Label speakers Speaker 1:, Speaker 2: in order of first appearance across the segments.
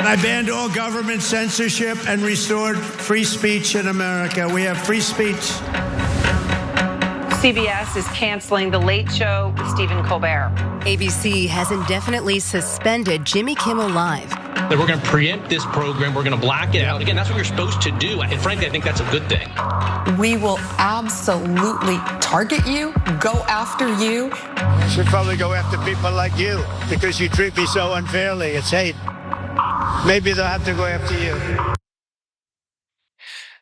Speaker 1: I banned all government censorship and restored free speech in America. We have free speech.
Speaker 2: CBS is canceling The Late Show with Stephen Colbert.
Speaker 3: ABC has indefinitely suspended Jimmy Kimmel Live.
Speaker 4: That we're going to preempt this program, we're going to black it out. Again, that's what you're supposed to do. And frankly, I think that's a good thing.
Speaker 5: We will absolutely target you, go after you.
Speaker 1: Should probably go after people like you because you treat me so unfairly. It's hate. Maybe they'll have to go after you.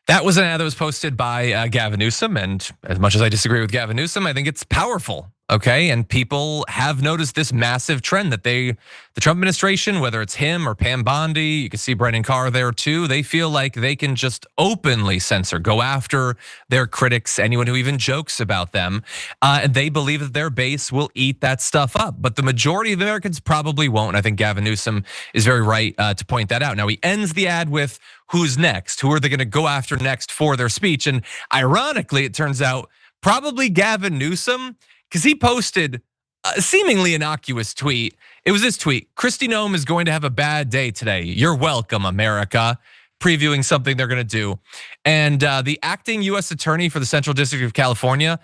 Speaker 6: That was an ad that was posted by Gavin Newsom, and as much as I disagree with Gavin Newsom, I think it's powerful, okay? And people have noticed this massive trend that the Trump administration, whether it's him or Pam Bondi, you can see Brendon Carr there too, they feel like they can just openly censor, go after their critics, anyone who even jokes about them. And they believe that their base will eat that stuff up, but the majority of Americans probably won't. And I think Gavin Newsom is very right to point that out. Now he ends the ad with, who's next? Who are they gonna go after next for their speech? And ironically, it turns out probably Gavin Newsom, because he posted a seemingly innocuous tweet. It was this tweet: Kristi Noem is going to have a bad day today. You're welcome, America. Previewing something they're gonna do. And the acting US attorney for the Central District of California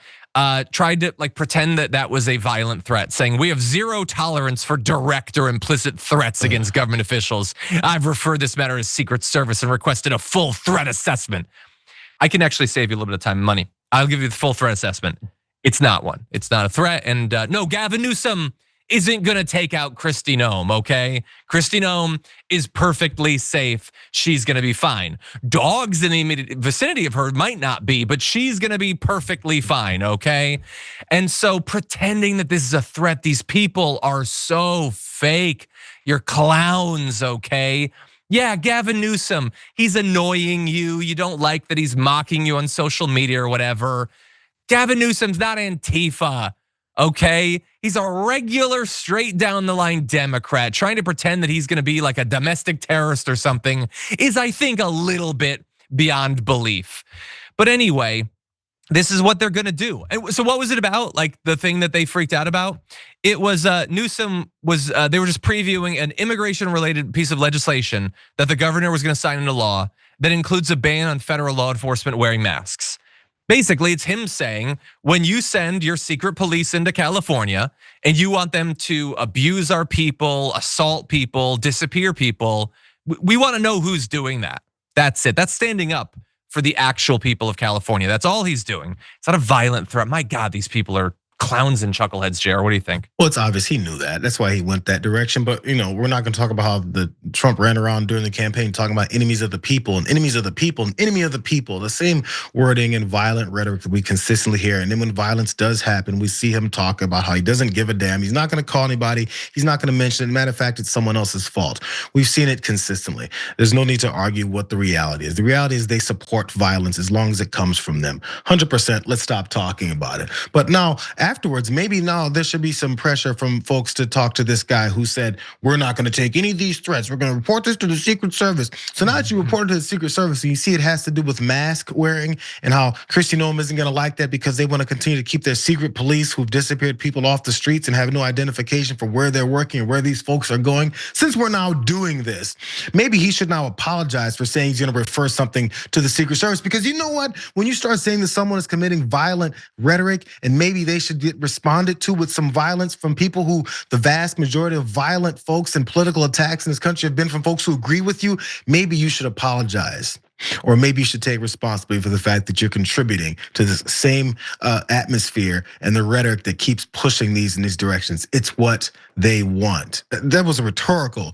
Speaker 6: tried to pretend that that was a violent threat, saying we have zero tolerance for direct or implicit threats against government officials. I've referred this matter to Secret Service and requested a full threat assessment. I can actually save you a little bit of time and money. I'll give you the full threat assessment. It's not one. It's not a threat. And no, Gavin Newsom isn't gonna take out Kristi Noem, okay? Kristi Noem is perfectly safe. She's gonna be fine. Dogs in the immediate vicinity of her might not be, but she's gonna be perfectly fine, okay? And so pretending that this is a threat, these people are so fake. You're clowns, okay? Yeah, Gavin Newsom, he's annoying you. You don't like that he's mocking you on social media or whatever. Gavin Newsom's not Antifa. Okay, he's a regular straight down the line Democrat. Trying to pretend that he's gonna be like a domestic terrorist or something is, I think, a little bit beyond belief. But anyway, this is what they're gonna do. And so what was it about? Like the thing that they freaked out about? It was Newsom was, they were just previewing an immigration related piece of legislation that the governor was gonna sign into law that includes a ban on federal law enforcement wearing masks. Basically, it's him saying, when you send your secret police into California and you want them to abuse our people, assault people, disappear people, we want to know who's doing that. That's it. That's standing up for the actual people of California. That's all he's doing. It's not a violent threat. My God, these people are clowns and chuckleheads, Jayar. What do you think?
Speaker 7: Well, it's obvious he knew that. That's why he went that direction. But we're not gonna talk about how the Trump ran around during the campaign talking about enemies of the people and enemies of the people and enemy of the people. The same wording and violent rhetoric that we consistently hear. And then when violence does happen, we see him talk about how he doesn't give a damn. He's not gonna call anybody. He's not gonna mention it. Matter of fact, it's someone else's fault. We've seen it consistently. There's no need to argue what the reality is. The reality is they support violence as long as it comes from them. 100%, let's stop talking about it. But now, afterwards, maybe now there should be some pressure from folks to talk to this guy who said, we're not gonna take any of these threats. We're gonna report this to the Secret Service. So now that you report it to the Secret Service and you see it has to do with mask wearing and how Kristi Noem isn't gonna like that because they wanna continue to keep their secret police who've disappeared people off the streets and have no identification for where they're working and where these folks are going. Since we're now doing this, maybe he should now apologize for saying he's gonna refer something to the Secret Service, because you know what? When you start saying that someone is committing violent rhetoric and maybe they should get responded to with some violence from people who the vast majority of violent folks and political attacks in this country have been from folks who agree with you, maybe you should apologize. Or maybe you should take responsibility for the fact that you're contributing to this same atmosphere and the rhetoric that keeps pushing these in these directions. It's what they want. That was a rhetorical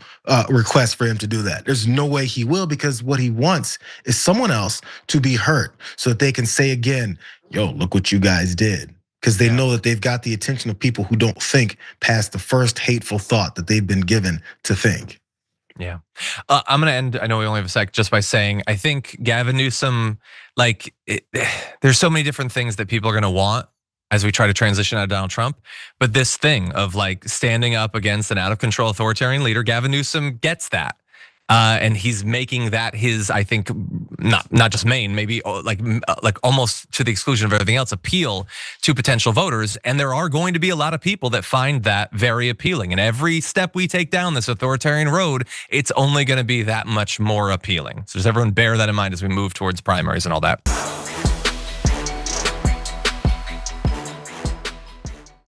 Speaker 7: request for him to do that. There's no way he will, because what he wants is someone else to be hurt so that they can say again, yo, look what you guys did. Because they know that they've got the attention of people who don't think past the first hateful thought that they've been given to think.
Speaker 6: Yeah, I'm gonna end, I know we only have a sec, just by saying, I think Gavin Newsom, there's so many different things that people are gonna want as we try to transition out of Donald Trump. But this thing of standing up against an out of control authoritarian leader, Gavin Newsom gets that. And he's making that his, I think, not just main, maybe like almost to the exclusion of everything else, appeal to potential voters. And there are going to be a lot of people that find that very appealing. And every step we take down this authoritarian road, it's only going to be that much more appealing. So does everyone bear that in mind as we move towards primaries and all that?